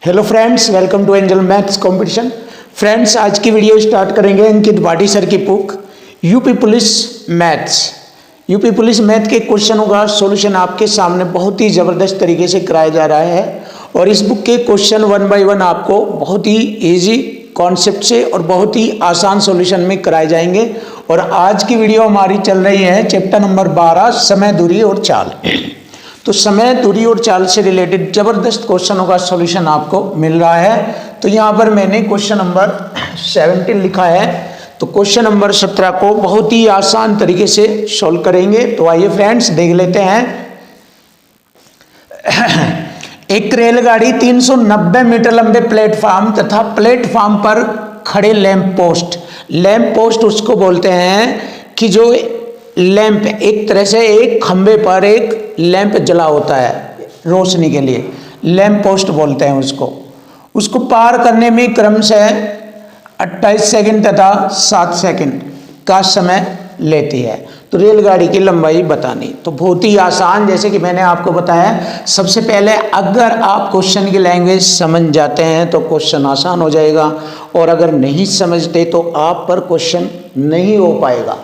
Hello friends, welcome to Angel maths competition. Friends, आज की video start करेंगे Ankit Bhati sir की book UP police maths. UP police math के क्वेश्चनों का सॉल्यूशन आपके सामने बहुत ही ज़बरदस्त तरीके से कराया जा रहा है और इस बुक के क्वेश्चन 1 बाय 1 आपको बहुत ही इजी कॉन्सेप्ट से और बहुत ही आसान सॉल्यूशन में कराए जाएंगे। और आज की वीडियो हमारी चल रही है चैप्टर नंबर 12, समय, दूरी और चाल। तो समय, दूरी और चाल से रिलेटेड जबरदस्त क्वेश्चनों का सॉल्यूशन आपको मिल रहा है। तो यहाँ पर मैंने क्वेश्चन नंबर 17 लिखा है, तो क्वेश्चन नंबर 17 को बहुत ही आसान तरीके से सॉल्व करेंगे। तो आइए फ्रेंड्स देख लेते हैं। एक रेलगाड़ी 390 मीटर लंबे प्लेटफॉर्म तथा प्लेटफॉर्म पर खड़े लैंप पोस्ट उसको बोलते हैं कि जो लैंप एक तरह से एक खंबे पर एक लैंप जला होता है रोशनी के लिए, लैंप पोस्ट बोलते हैं उसको पार करने में क्रमशः 28 सेकंड तथा 7 सेकंड का समय लेती है। तो रेलगाड़ी की लंबाई बतानी, तो बहुत ही आसान, जैसे कि मैंने आपको बताया। सबसे पहले अगर आप क्वेश्चन की लैंग्वेज समझ जाते हैं तो क्वेश्चन आसान हो जाएगा, और अगर नहीं समझते तो आप पर क्वेश्चन नहीं हो पाएगा।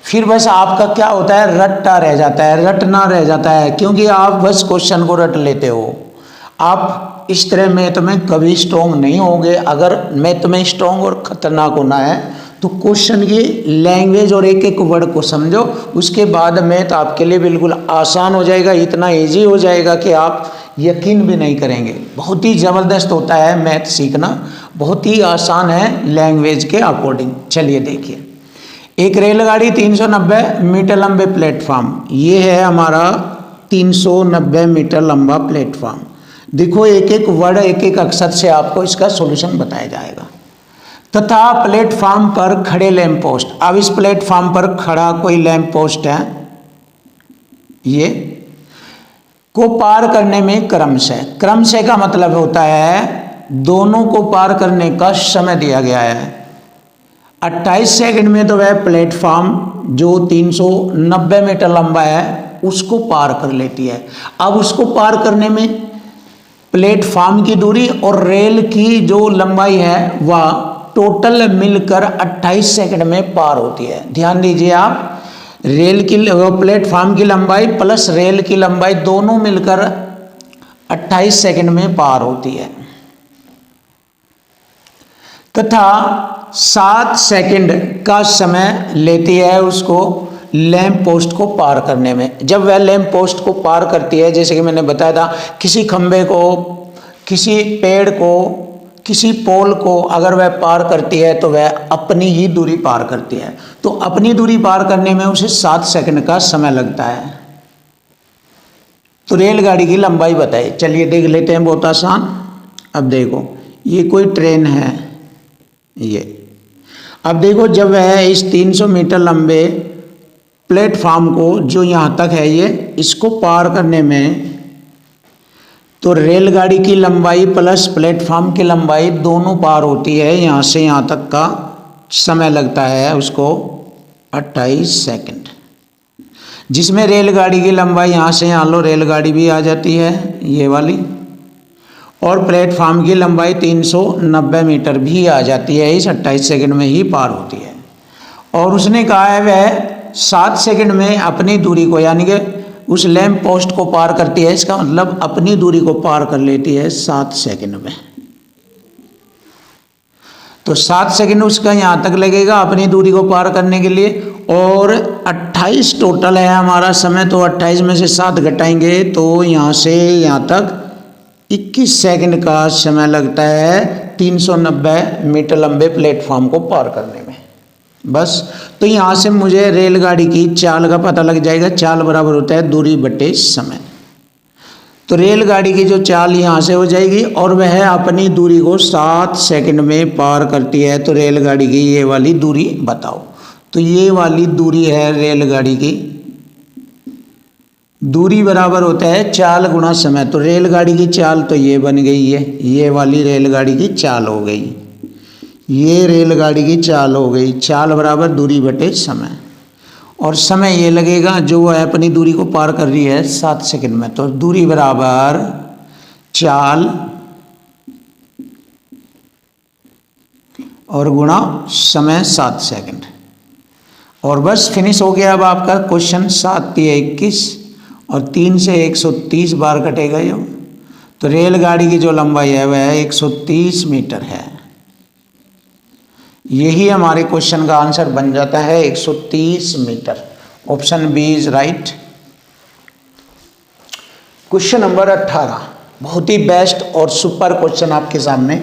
फिर बस आपका क्या होता है, रटना रह जाता है, क्योंकि आप बस क्वेश्चन को रट लेते हो। आप इस तरह मैथ में कभी स्ट्रॉन्ग नहीं होंगे। अगर मैथ में स्ट्रॉन्ग और खतरनाक होना है तो क्वेश्चन की लैंग्वेज और एक एक वर्ड को समझो, उसके बाद मैथ आपके लिए बिल्कुल आसान हो जाएगा। इतना इजी हो जाएगा कि आप यकीन भी नहीं करेंगे। बहुत ही ज़बरदस्त होता है मैथ सीखना, बहुत ही आसान है लैंग्वेज के अकॉर्डिंग। चलिए देखिए, एक रेलगाड़ी 390 मीटर लंबे प्लेटफॉर्म, ये है हमारा 390 मीटर लंबा प्लेटफॉर्म। देखो एक एक वर्ड, एक एक अक्षर से आपको इसका सॉल्यूशन बताया जाएगा। तथा प्लेटफॉर्म पर खड़े लैंप पोस्ट, अब इस प्लेटफॉर्म पर खड़ा कोई लैंप पोस्ट है, ये को पार करने में क्रमशः का मतलब होता है दोनों को पार करने का समय दिया गया है। 28 सेकंड में तो वह प्लेटफॉर्म जो 390 मीटर लंबा है उसको पार कर लेती है। अब उसको पार करने में प्लेटफॉर्म की दूरी और रेल की जो लंबाई है वह टोटल मिलकर 28 सेकंड में पार होती है। ध्यान दीजिए आप, रेल की प्लेटफॉर्म की लंबाई प्लस रेल की लंबाई दोनों मिलकर 28 सेकंड में पार होती है, तथा 7 सेकंड का समय लेती है उसको लैंप पोस्ट को पार करने में। जब वह लैंप पोस्ट को पार करती है, जैसे कि मैंने बताया था, किसी खंबे को, किसी पेड़ को, किसी पोल को अगर वह पार करती है तो वह अपनी ही दूरी पार करती है। तो अपनी दूरी पार करने में उसे 7 सेकंड का समय लगता है। तो रेलगाड़ी की लंबाई बताइए। चलिए देख लेते हैं, बहुत आसान। अब देखो, ये कोई ट्रेन है, ये अब देखो, जब वह इस 300 मीटर लंबे प्लेटफॉर्म को जो यहाँ तक है, ये इसको पार करने में तो रेलगाड़ी की लंबाई प्लस प्लेटफॉर्म की लंबाई दोनों पार होती है, यहाँ से यहाँ तक का समय लगता है उसको 28 सेकंड, जिसमें रेलगाड़ी की लंबाई यहाँ से यहाँ लो, रेलगाड़ी भी आ जाती है ये वाली, और प्लेटफॉर्म की लंबाई 390 मीटर भी आ जाती है। इस 28 सेकंड में ही पार होती है। और उसने कहा है वह 7 सेकंड में अपनी दूरी को, यानी कि उस लैंप पोस्ट को पार करती है। इसका मतलब अपनी दूरी को पार कर लेती है 7 सेकंड में। तो 7 सेकंड उसका यहाँ तक लगेगा अपनी दूरी को पार करने के लिए, और 28 टोटल है हमारा समय। तो 28 में से 7 घटाएंगे तो यहाँ से यहाँ तक 21 सेकंड का समय लगता है 390 मीटर लंबे प्लेटफॉर्म को पार करने में। बस, तो यहाँ से मुझे रेलगाड़ी की चाल का पता लग जाएगा। चाल बराबर होता है दूरी बटे समय। तो रेलगाड़ी की जो चाल यहाँ से हो जाएगी, और वह अपनी दूरी को 7 सेकंड में पार करती है। तो रेलगाड़ी की ये वाली दूरी बताओ। तो ये वाली दूरी है रेलगाड़ी की, दूरी बराबर होता है चाल गुणा समय। तो रेलगाड़ी की चाल तो ये बन गई है, ये वाली रेलगाड़ी की चाल हो गई, ये रेलगाड़ी की चाल हो गई। चाल बराबर दूरी बटे समय, और समय ये लगेगा जो वह अपनी दूरी को पार कर रही है 7 सेकंड में। तो दूरी बराबर चाल और गुणा समय 7 सेकंड, और बस फिनिश हो गया। अब आपका क्वेश्चन 7 × 21 और 3 से 130 बार कटेगा यो। तो रेलगाड़ी की जो लंबाई है वह 130 मीटर है। यही हमारे क्वेश्चन का आंसर बन जाता है 130 metre. Option B is right. Question number 18 बहुत ही बेस्ट और सुपर क्वेश्चन आपके सामने।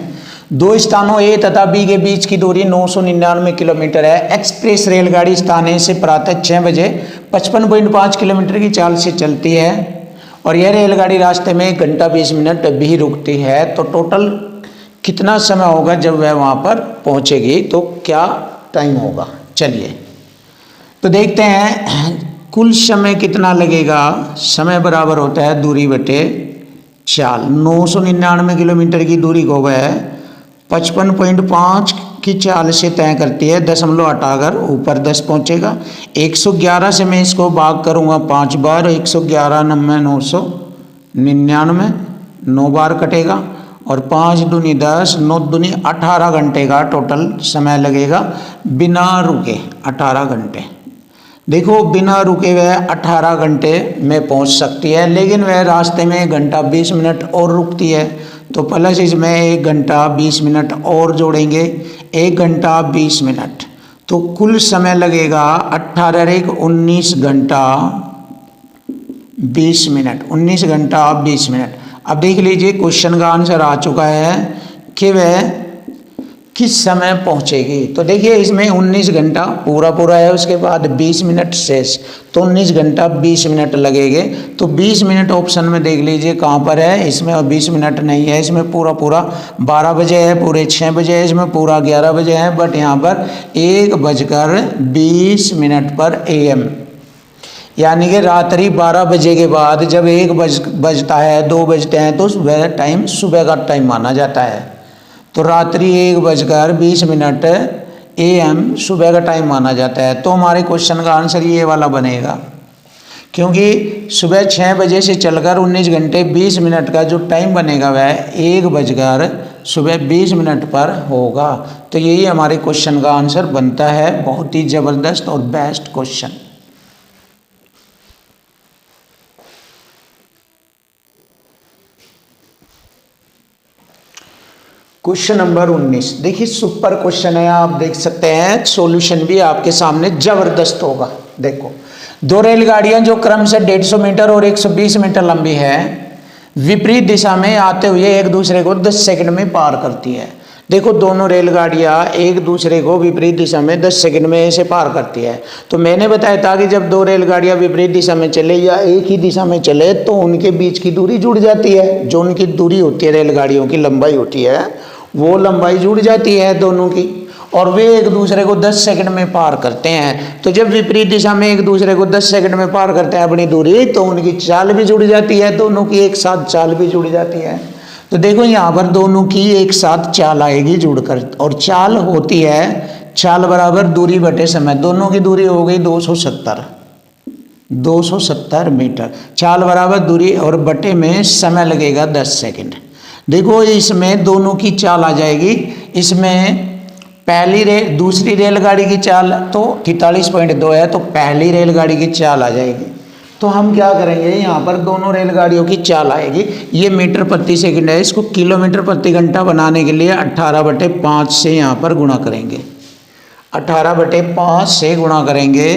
दो स्थानों ए तथा बी के बीच की दूरी 999 किलोमीटर है। एक्सप्रेस रेलगाड़ी स्थान ए से प्रातः 6 बजे 55.5 किलोमीटर की चाल से चलती है और यह रेलगाड़ी रास्ते में 1 घंटा 20 मिनट भी रुकती है। तो टोटल कितना समय होगा जब वह वहाँ पर पहुँचेगी, तो क्या टाइम होगा? चलिए तो देखते हैं कुल समय कितना लगेगा। समय बराबर होता है दूरी बटे चाल। 999 किलोमीटर की दूरी को वह 55.5 की चाल से तय करती है। दशमलव हटाकर ऊपर 10 पहुँचेगा। 111 से मैं इसको भाग करूँगा 5 बार। 111 9 999 9 बार कटेगा और 5 दूनी 10 9 दूनी 18 घंटे का टोटल समय लगेगा बिना रुके। 18 घंटे। देखो बिना रुके वह 18 घंटे में पहुंच सकती है, लेकिन वह रास्ते में 1 घंटा 20 मिनट और रुकती है। तो प्लस इसमें 1 घंटा 20 मिनट और जोड़ेंगे, 1 घंटा 20 मिनट। तो कुल समय लगेगा 18 1 19 घंटा 20 मिनट। 19 घंटा 20 मिनट। अब देख लीजिए क्वेश्चन का आंसर आ चुका है कि वह किस समय पहुंचेगी। तो देखिए इसमें 19 घंटा पूरा है, उसके बाद 20 मिनट शेष, तो 19 घंटा 20 मिनट लगेंगे। तो 20 मिनट ऑप्शन में देख लीजिए कहाँ पर है। इसमें 20 मिनट नहीं है, इसमें पूरा 12 बजे है, पूरे 6 बजे है, इसमें पूरा 11 बजे है, बट यहाँ पर 1:20 पर AM, यानी कि रात्रि 12 बजे के बाद जब 1 बजता है 2 बजते हैं तो वह टाइम सुबह का टाइम माना जाता है। तो रात्रि 1:20 AM सुबह का टाइम माना जाता है। तो हमारे क्वेश्चन का आंसर ये वाला बनेगा, क्योंकि सुबह 6 बजे से चलकर 19 घंटे 20 मिनट का जो टाइम बनेगा वह 1:20 पर होगा। तो यही हमारे क्वेश्चन का आंसर बनता है। बहुत ही ज़बरदस्त और बेस्ट क्वेश्चन। क्वेश्चन नंबर 19 देखिए सुपर क्वेश्चन है, आप देख सकते हैं सॉल्यूशन भी आपके सामने जबरदस्त होगा। देखो दो रेलगाड़ियां जो क्रम से 150 मीटर और 120 मीटर लंबी है, विपरीत दिशा में आते हुए एक दूसरे को 10 सेकंड में पार करती है। देखो दोनों रेलगाड़ियां एक दूसरे को विपरीत दिशा में 10 सेकंड में ऐसे पार करती है। तो मैंने बताया था कि जब दो रेलगाड़ियां विपरीत दिशा में चले या एक ही दिशा में चले तो उनके बीच की दूरी जुड़ जाती है। जो उनकी दूरी होती है, रेलगाड़ियों की लंबाई होती है, वो लंबाई जुड़ जाती है दोनों की, और वे एक दूसरे को 10 सेकंड में पार करते हैं। तो जब विपरीत दिशा में एक दूसरे को 10 सेकंड में पार करते हैं अपनी दूरी, तो उनकी चाल भी जुड़ जाती है, दोनों की एक साथ चाल भी जुड़ जाती है। तो देखो यहाँ पर दोनों की एक साथ चाल आएगी जुड़कर, और चाल होती है चाल बराबर दूरी बटे समय। दोनों की दूरी हो गई 270 मीटर। चाल बराबर दूरी और बटे में समय लगेगा 10 सेकंड। देखो इसमें दोनों की चाल आ जाएगी। इसमें दूसरी रेलगाड़ी की चाल तो 43.2 है, तो पहली रेलगाड़ी की चाल आ जाएगी। तो हम क्या करेंगे, यहाँ पर दोनों रेलगाड़ियों की चाल आएगी। ये मीटर प्रति सेकंड है, इसको किलोमीटर प्रति घंटा बनाने के लिए 18/5 से यहाँ पर गुणा करेंगे। 18/5 से गुणा करेंगे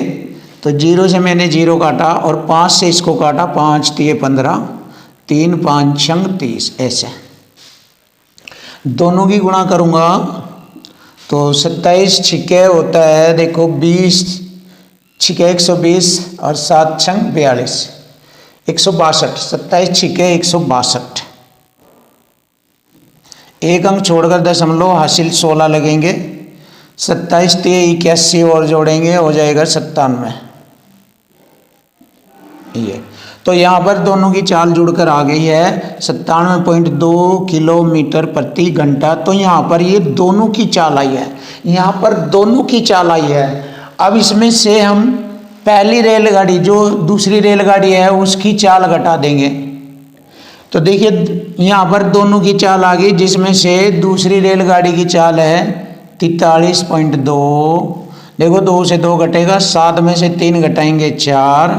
तो 0 से मैंने 0 काटा और 5 से इसको काटा, 5 × 15, 3 × 5 = 30। ऐसे दोनों की गुणा करूँगा तो 27 छिके होता है, देखो 20 छिके 120 और 7 × 42 162। 27 छिके 162। एक अंक छोड़कर दशमलव हासिल 16 लगेंगे। 27 × 81 और जोड़ेंगे, हो जाएगा 97। ये तो यहाँ पर दोनों की चाल जुड़कर आ गई है 97.2 किलोमीटर प्रति घंटा। तो यहाँ पर ये दोनों की चाल आई है, यहाँ पर दोनों की चाल आई है। अब इसमें से हम पहली रेलगाड़ी जो दूसरी रेलगाड़ी है उसकी चाल घटा देंगे। तो देखिए यहाँ पर दोनों की चाल आ गई, जिसमें से दूसरी रेलगाड़ी की चाल है 43.2, देखो 2 से 2 घटेगा, 7 में से 3 घटाएंगे 4,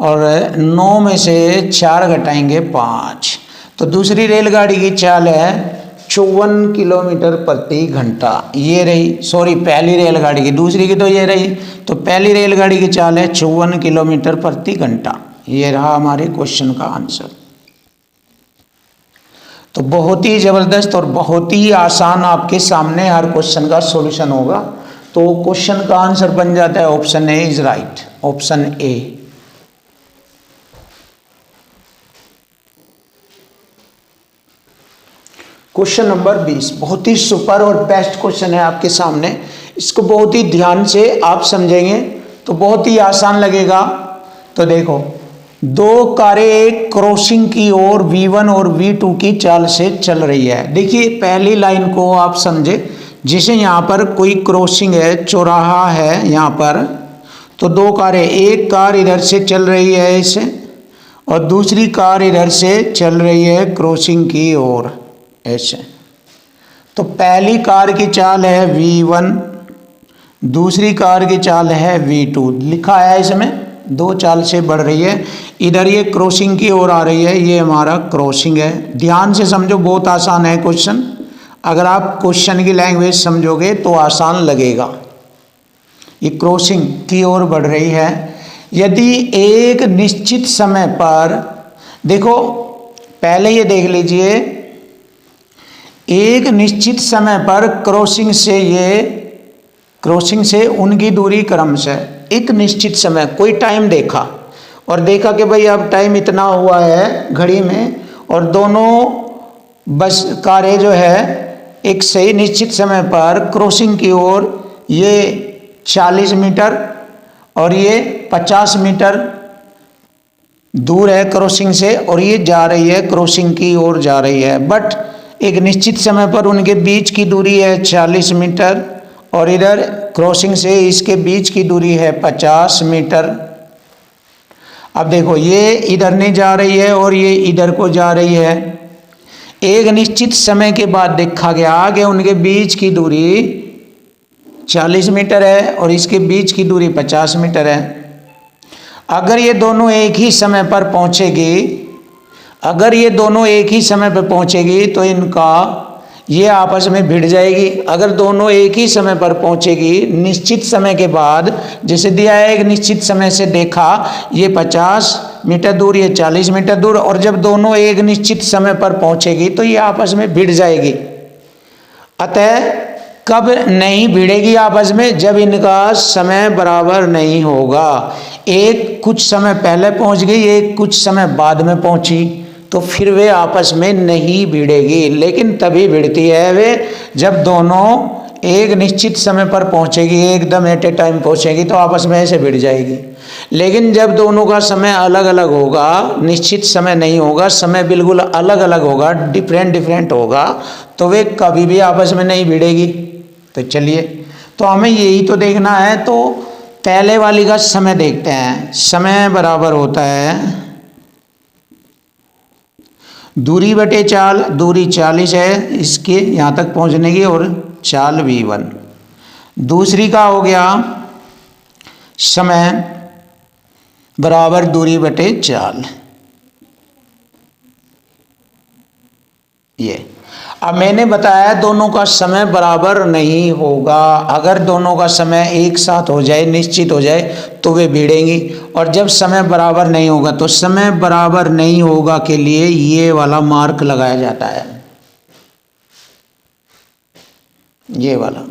और 9 में से 4 घटाएंगे 5। तो दूसरी रेलगाड़ी की चाल है 54 किलोमीटर प्रति घंटा। ये रही, सॉरी पहली रेलगाड़ी की, दूसरी की तो ये रही। तो पहली रेलगाड़ी की चाल है 54 किलोमीटर प्रति घंटा। ये रहा हमारे क्वेश्चन का आंसर। तो बहुत ही ज़बरदस्त और बहुत ही आसान आपके सामने हर क्वेश्चन का सॉल्यूशन होगा। तो क्वेश्चन का आंसर बन जाता है option A is right, option A. Question number 20 बहुत ही सुपर और बेस्ट क्वेश्चन है आपके सामने। इसको बहुत ही ध्यान से आप समझेंगे तो बहुत ही आसान लगेगा। तो देखो, 2 कारें एक क्रॉसिंग की ओर V1 और V2 की चाल से चल रही है। देखिए पहली लाइन को आप समझे, जैसे यहाँ पर कोई क्रॉसिंग है, चौराहा है यहाँ पर, तो 2 कारें, एक कार इधर से चल रही है ऐसे, और दूसरी कार इधर से चल रही है क्रॉसिंग की ओर ऐसे। तो पहली कार की चाल है V1, दूसरी कार की चाल है V2। लिखा है इसमें 2 चाल से बढ़ रही है, इधर ये क्रॉसिंग की ओर आ रही है, ये हमारा क्रॉसिंग है। ध्यान से समझो, बहुत आसान है क्वेश्चन। अगर आप क्वेश्चन की लैंग्वेज समझोगे तो आसान लगेगा। ये क्रॉसिंग की ओर बढ़ रही है। यदि एक निश्चित समय पर, देखो पहले ये देख लीजिए, एक निश्चित समय पर क्रॉसिंग से उनकी दूरी क्रमशः, एक निश्चित समय, कोई टाइम देखा और देखा कि भाई अब टाइम इतना हुआ है घड़ी में, और दोनों बस कारें जो है एक सही निश्चित समय पर क्रॉसिंग की ओर, ये 40 मीटर और ये 50 मीटर दूर है क्रॉसिंग से, और ये जा रही है क्रॉसिंग की ओर जा रही है। बट एक निश्चित समय पर उनके बीच की दूरी है 40 मीटर, और इधर क्रॉसिंग से इसके बीच की दूरी है 50 मीटर। अब देखो, ये इधर नहीं जा रही है और ये इधर को जा रही है। एक निश्चित समय के बाद देखा गया कि उनके बीच की दूरी 40 मीटर है और इसके बीच की दूरी 50 मीटर है। अगर ये दोनों एक ही समय पर पहुंचेगी, तो इनका ये आपस में भिड़ जाएगी। अगर दोनों एक ही समय पर पहुंचेगी निश्चित समय के बाद, जैसे दिया है एक निश्चित समय से देखा ये 50 मीटर दूर, ये 40 मीटर दूर, और जब दोनों एक निश्चित समय पर पहुंचेगी तो ये आपस में भिड़ जाएगी। अतः कब नहीं भिड़ेगी आपस में? जब इनका समय बराबर नहीं होगा। एक कुछ समय पहले पहुंच गई, एक कुछ समय बाद में पहुंची, तो फिर वे आपस में नहीं भिड़ेगी। लेकिन तभी भिड़ती है वे जब दोनों एक निश्चित समय पर पहुंचेगी, एकदम एट ए टाइम पहुंचेगी, तो आपस में ऐसे भिड़ जाएगी। लेकिन जब दोनों का समय अलग अलग होगा, निश्चित समय नहीं होगा, समय बिल्कुल अलग अलग होगा, डिफरेंट होगा, तो वे कभी भी आपस में नहीं भिड़ेगी। तो चलिए, तो हमें यही तो देखना है। तो पहले वाली का समय देखते हैं। समय बराबर होता है दूरी बटे चाल, दूरी 40 है इसके यहाँ तक पहुँचने की, और चाल V1। दूसरी का हो गया समय बराबर दूरी बटे चाल। ये अब मैंने बताया दोनों का समय बराबर नहीं होगा। अगर दोनों का समय एक साथ हो जाए, निश्चित हो जाए, तो वे भिड़ेंगी। और जब समय बराबर नहीं होगा, तो समय बराबर नहीं होगा के लिए ये वाला मार्क लगाया जाता है, ये वाला।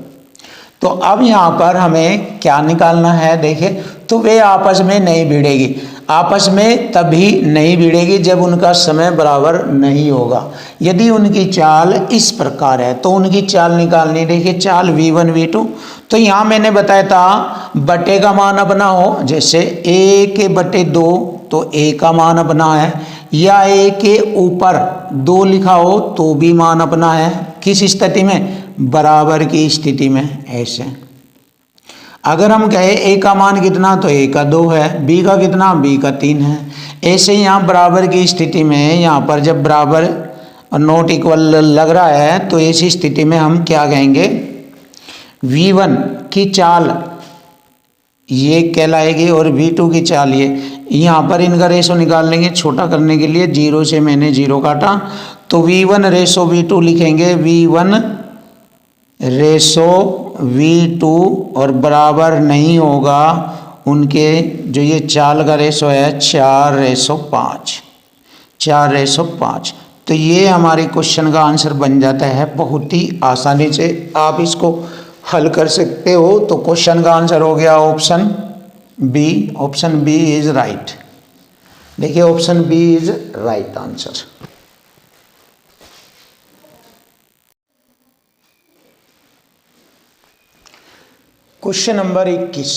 तो अब यहाँ पर हमें क्या निकालना है, देखिए, तो वे आपस में नहीं भिड़ेगी। आपस में तभी नहीं भिड़ेगी जब उनका समय बराबर नहीं होगा। यदि उनकी चाल इस प्रकार है तो उनकी चाल निकालनी। देखिए चाल V1 V2, तो यहाँ मैंने बताया था बटे का मान अपना हो, जैसे a के बटे 2, तो a का मान अपना है, या a के ऊपर 2 लिखा हो तो भी मान अपना है। किस स्थिति में? बराबर की स्थिति में। ऐसे अगर हम कहे a का मान कितना, तो a का 2 है, b का कितना, b का 3 है। ऐसे यहाँ बराबर की स्थिति में, यहाँ पर जब बराबर और नॉट इक्वल लग रहा है, तो ऐसी स्थिति में हम क्या कहेंगे, V1 की चाल ये कहलाएगी और V2 की चाल ये। यहाँ पर इनका रेशो निकाल लेंगे छोटा करने के लिए, 0 से मैंने 0 काटा तो V1 रेशो V2 लिखेंगे, V1 रेशो V2 और बराबर नहीं होगा उनके जो ये चाल का रेशो है 4:5, 4:5। तो ये हमारे क्वेश्चन का आंसर बन जाता है बहुत ही आसानी से। आप इसको हल कर सकते हो। तो क्वेश्चन का आंसर हो गया option B. Option B is right. देखिए option B is right answer. Question number 21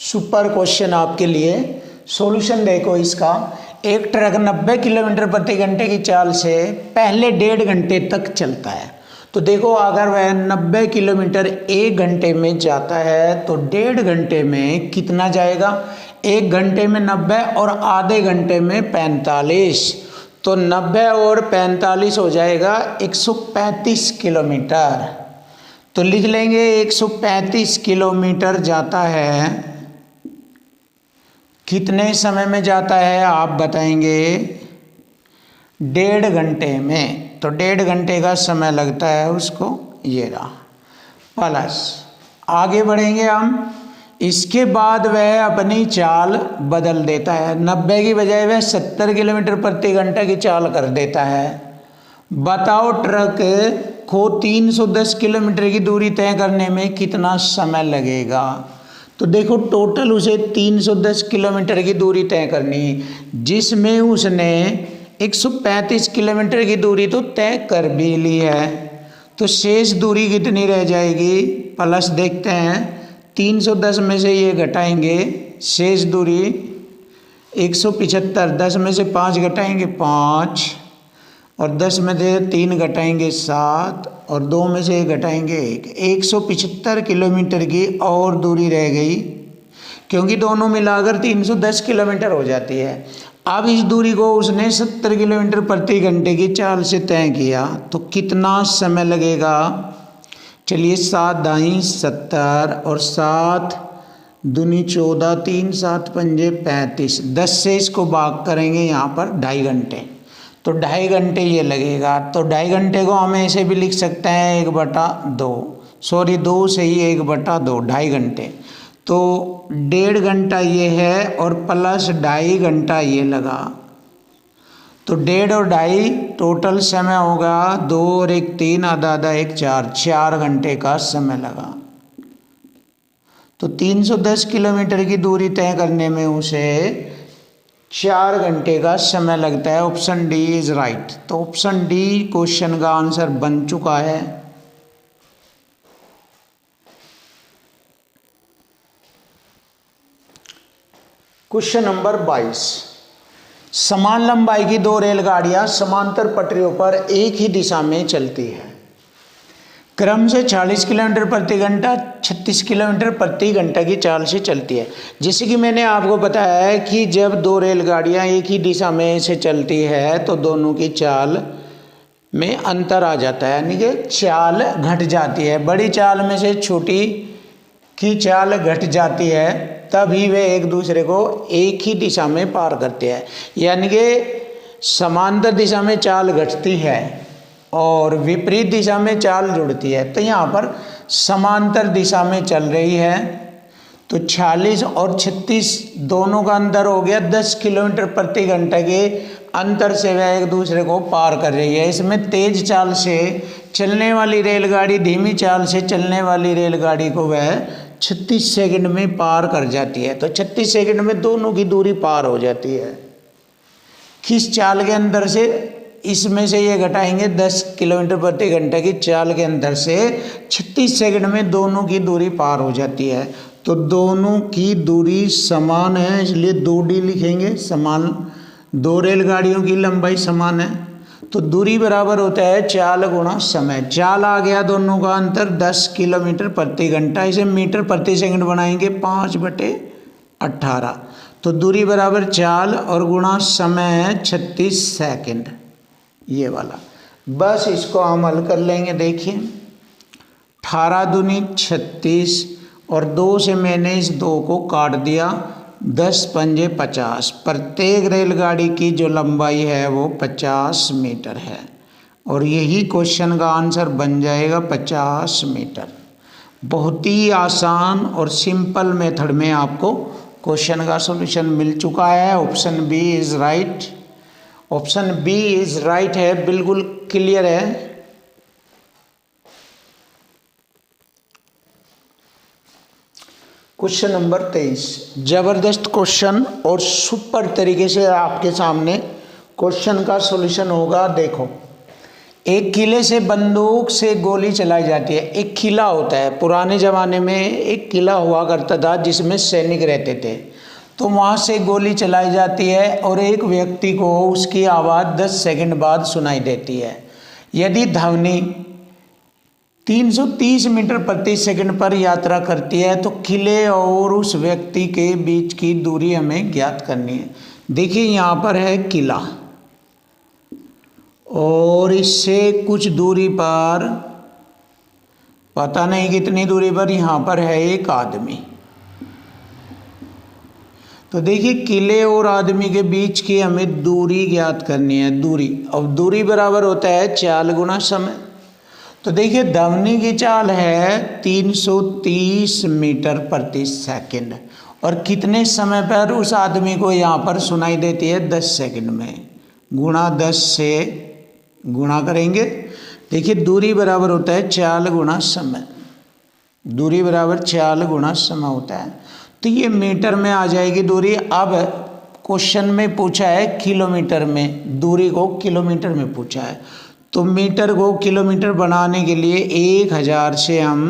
super question आपके लिए। सॉल्यूशन देखो इसका। एक ट्रक 90 किलोमीटर प्रति घंटे की चाल से पहले 1.5 घंटे तक चलता है। तो देखो अगर वह 90 किलोमीटर 1 घंटे में जाता है तो 1.5 घंटे में कितना जाएगा? 1 घंटे में 90 और आधे घंटे में 45। तो 90 और 45 हो जाएगा 135 किलोमीटर। तो लिख लेंगे 135 किलोमीटर जाता है। कितने समय में जाता है आप बताएंगे? 1.5 घंटे में। तो 1.5 घंटे का समय लगता है उसको। ये रहा प्लस आगे बढ़ेंगे हम। इसके बाद वह अपनी चाल बदल देता है। 90 की बजाय वह 70 किलोमीटर प्रति घंटा की चाल कर देता है। बताओ ट्रक को 310 किलोमीटर की दूरी तय करने में कितना समय लगेगा? तो देखो टोटल उसे 310 किलोमीटर की दूरी तय करनी, जिसमें उसने 135 किलोमीटर की दूरी तो तय कर भी ली है। तो शेष दूरी कितनी रह जाएगी? प्लस देखते हैं 310 में से ये घटाएंगे, शेष दूरी 175। 10 में से 5 घटाएंगे 5, और 10 में से 3 घटाएंगे 7, और 2 में से 1 घटाएंगे 1। 175 किलोमीटर की और दूरी रह गई, क्योंकि दोनों मिलाकर 310 किलोमीटर हो जाती है। अब इस दूरी को उसने 70 किलोमीटर प्रति घंटे की चाल से तय किया। तो कितना समय लगेगा? चलिए 7 दाई 70 और 7 दूनी 14, 3 7 पंजे 35। 10 से इसको भाग करेंगे यहाँ पर 2.5 घंटे। तो 2.5 घंटे ये लगेगा। तो 2.5 घंटे को हम ऐसे भी लिख सकते हैं 1/2। सॉरी 2 से ही 1/2, 2.5 घंटे। तो 1.5 घंटा ये है और प्लस 2.5 घंटा ये लगा। तो 1.5 और 2.5 टोटल समय होगा 2 और 1 3, आधा आधा 1 4, 4 घंटे का समय लगा। तो 310 किलोमीटर की दूरी तय करने में उसे 4 घंटे का समय लगता है। Option D is right. तो ऑप्शन डी क्वेश्चन का आंसर बन चुका है। क्वेश्चन नंबर 22 समान लंबाई की 2 रेलगाड़ियां समांतर पटरियों पर एक ही दिशा में चलती है। क्रम से 40 किलोमीटर प्रति घंटा, 36 किलोमीटर प्रति घंटा की चाल से चलती है। जैसे कि मैंने आपको बताया है कि जब 2 रेलगाड़ियां एक ही दिशा में से चलती है तो दोनों की चाल में अंतर आ जाता है, यानी कि चाल घट जाती है। बड़ी चाल में से छोटी की चाल घट जाती है, तभी वे एक दूसरे को एक ही दिशा में पार करते हैं। यानी कि समांतर दिशा में चाल घटती है और विपरीत दिशा में चाल जुड़ती है। तो यहाँ पर समांतर दिशा में चल रही है। तो 40 और 36 दोनों का अंतर हो गया 10 किलोमीटर प्रति घंटे के अंतर से वह एक दूसरे को पार कर रही है। इसमें तेज चाल से चलने वाली रेलगाड़ी धीमी चाल से चलने वाली रेलगाड़ी को वह 36 सेकंड में पार कर जाती है। तो 36 सेकंड में दोनों की दूरी पार हो जाती है। किस चाल के अंदर से? इसमें से ये घटाएंगे 10 किलोमीटर प्रति घंटे की चाल के अंदर से 36 सेकंड में दोनों की दूरी पार हो जाती है। तो दोनों की दूरी समान है, इसलिए 2D लिखेंगे। समान 2 रेलगाड़ियों की लंबाई समान है, तो दूरी बराबर होता है चाल गुणा समय। चाल आ गया दोनों का अंतर 10 किलोमीटर प्रति घंटा, इसे मीटर प्रति सेकंड बनाएंगे 5/18। तो दूरी बराबर चाल और गुणा समय है 36 सेकंड। ये वाला बस इसको हम हल कर लेंगे। देखिए 18 दूनी 36 और 2 से मैंने इस 2 को काट दिया, 10 पंजे 50। प्रत्येक रेलगाड़ी की जो लंबाई है वो 50 मीटर है और यही क्वेश्चन का आंसर बन जाएगा 50 मीटर। बहुत ही आसान और सिंपल मेथड में आपको क्वेश्चन का सॉल्यूशन मिल चुका है। Option B is right, option B is right है, बिल्कुल क्लियर है। क्वेश्चन नंबर 23, जबरदस्त क्वेश्चन और सुपर तरीके से आपके सामने क्वेश्चन का सॉल्यूशन होगा। देखो, एक किले से बंदूक से गोली चलाई जाती है। एक किला होता है, पुराने ज़माने में एक किला हुआ करता था जिसमें सैनिक रहते थे, तो वहाँ से गोली चलाई जाती है और एक व्यक्ति को उसकी आवाज़ 10 सेकंड बाद सुनाई देती है। यदि ध्वनि 330 मीटर प्रति सेकंड पर यात्रा करती है तो किले और उस व्यक्ति के बीच की दूरी हमें ज्ञात करनी है। देखिए यहाँ पर है किला और इससे कुछ दूरी पर, पता नहीं कितनी दूरी पर, यहाँ पर है एक आदमी। तो देखिए किले और आदमी के बीच की हमें दूरी ज्ञात करनी है। दूरी, अब दूरी बराबर होता है चाल गुना समय। तो देखिए ध्वनि की चाल है 330 मीटर प्रति सेकंड और कितने समय पर उस आदमी को यहाँ पर सुनाई देती है? 10 सेकंड में। गुणा 10 से गुणा करेंगे। देखिए दूरी बराबर होता है चाल गुणा समय, दूरी बराबर चाल गुणा समय होता है। तो ये मीटर में आ जाएगी दूरी। अब क्वेश्चन में पूछा है किलोमीटर में, दूरी को किलोमीटर में पूछा है, तो मीटर को किलोमीटर बनाने के लिए 1000 से हम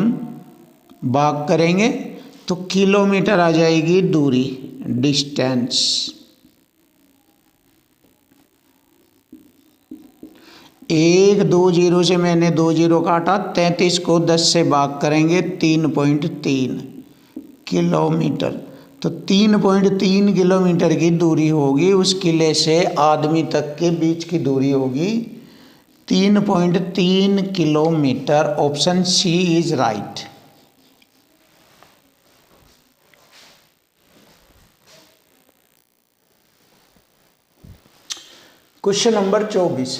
भाग करेंगे तो किलोमीटर आ जाएगी दूरी, डिस्टेंस। 1 2 0 से मैंने 2 0 काटा, 33 को 10 से भाग करेंगे 3.3 किलोमीटर। तो 3.3 किलोमीटर की दूरी होगी, उस किले से आदमी तक के बीच की दूरी होगी 3.3 kilometre. Option C is right. Question number 24,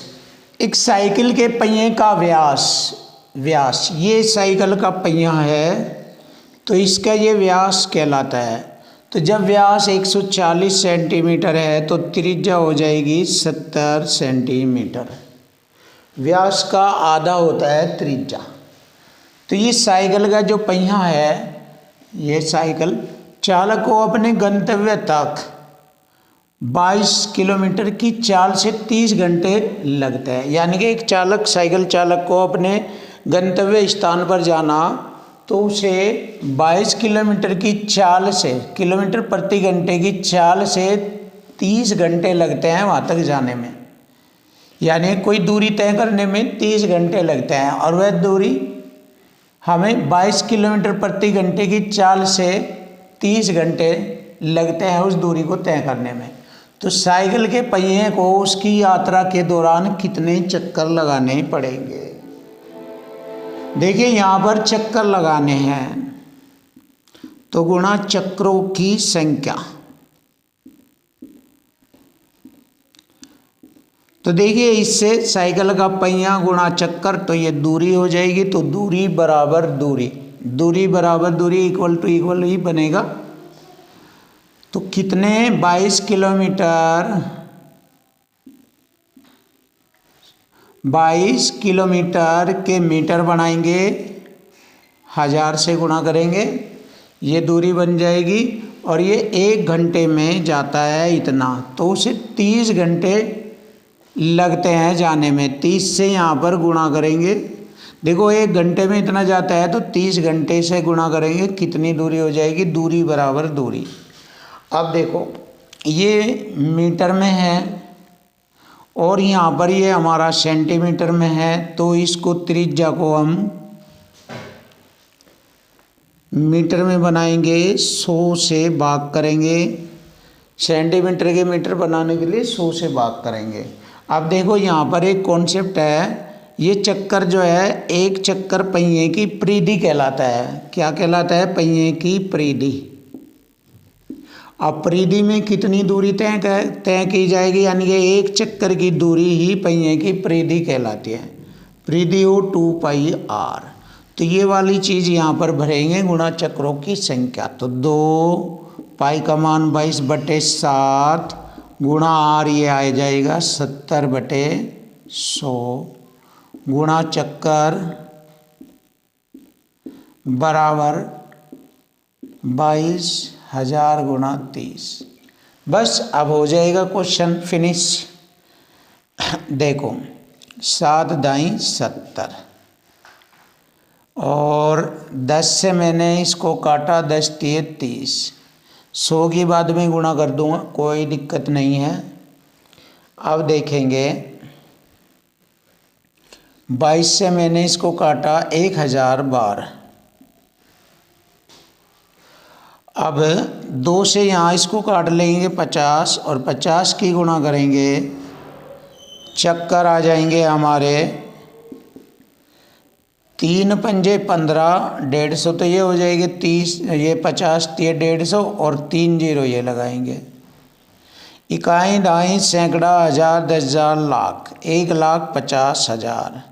एक साइकिल के पहिए का व्यास ये साइकिल का पहिया है तो इसका ये व्यास कहलाता है। तो जब व्यास 140 सेंटीमीटर है तो त्रिज्या हो जाएगी 70 सेंटीमीटर। व्यास का आधा होता है त्रिज्या। तो ये साइकिल का जो पहिया है, ये साइकिल चालक को अपने गंतव्य तक 22 किलोमीटर की चाल से 30 घंटे लगते हैं। यानी कि एक साइकिल चालक को अपने गंतव्य स्थान पर जाना तो उसे 22 किलोमीटर की चाल से, किलोमीटर प्रति घंटे की चाल से 30 घंटे लगते हैं वहाँ तक जाने में। यानी कोई दूरी तय करने में 30 घंटे लगते हैं और वह दूरी हमें 22 किलोमीटर प्रति घंटे की चाल से 30 घंटे लगते हैं उस दूरी को तय करने में। तो साइकिल के पहिए को उसकी यात्रा के दौरान कितने चक्कर लगाने पड़ेंगे? देखिए यहाँ पर चक्कर लगाने हैं तो गुणा चक्रों की संख्या। तो देखिए इससे साइकिल का पहिया गुणा चक्कर, तो ये दूरी हो जाएगी। तो दूरी बराबर दूरी, दूरी बराबर दूरी इक्वल टू इक्वल ही बनेगा। तो कितने 22 किलोमीटर, 22 किलोमीटर के मीटर बनाएंगे, 1000 से गुणा करेंगे, ये दूरी बन जाएगी। और ये 1 घंटे में जाता है इतना, तो उसे 30 घंटे लगते हैं जाने में। 30 से यहाँ पर गुणा करेंगे। देखो 1 घंटे में इतना जाता है तो 30 घंटे से गुणा करेंगे, कितनी दूरी हो जाएगी? दूरी बराबर दूरी। अब देखो ये मीटर में है और यहाँ पर ये हमारा सेंटीमीटर में है, तो इसको त्रिज्या को हम मीटर में बनाएंगे, 100 से भाग करेंगे। सेंटीमीटर के मीटर बनाने के लिए 100 से भाग करेंगे। अब देखो यहाँ पर एक कॉन्सेप्ट है, ये चक्कर जो है एक चक्कर पहिए की परिधि कहलाता है। क्या कहलाता है? पहिए की परिधि। अब परिधि में कितनी दूरी तय की जाएगी, यानी कि एक चक्कर की दूरी ही पहिए की परिधि कहलाती है। परिधि हो 2πr। तो ये वाली चीज़ यहाँ पर भरेंगे गुणा चक्रों की संख्या। तो 2 पाई का मान 22/7 गुणा r, ये आ जाएगा 70/100 गुणा चक्कर बराबर 22,000 गुणा 30। बस अब हो जाएगा क्वेश्चन फिनिश। देखो 7 दाई 70 और 10 से मैंने इसको काटा, 10 तिये 30। 100 की बाद में गुणा कर दूंगा, कोई दिक्कत नहीं है। अब देखेंगे 22 से मैंने इसको काटा 1000 बार। अब 2 से यहाँ इसको काट लेंगे 50 और 50 की गुणा करेंगे, चक्कर आ जाएंगे हमारे 3 पंजे 15, 150 तो ये हो जाएगी 30, ये 50 ये 150 और 3 जीरो ये लगाएंगे। इकाई दाई सैकड़ा हज़ार 10,000 लाख 1,50,000।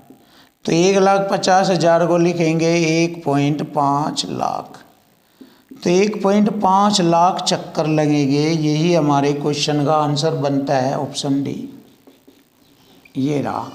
तो 1,50,000 को लिखेंगे 1.5 लाख। तो 1.5 लाख चक्कर लगेंगे। यही हमारे क्वेश्चन का आंसर बनता है ऑप्शन डी। ये रहा।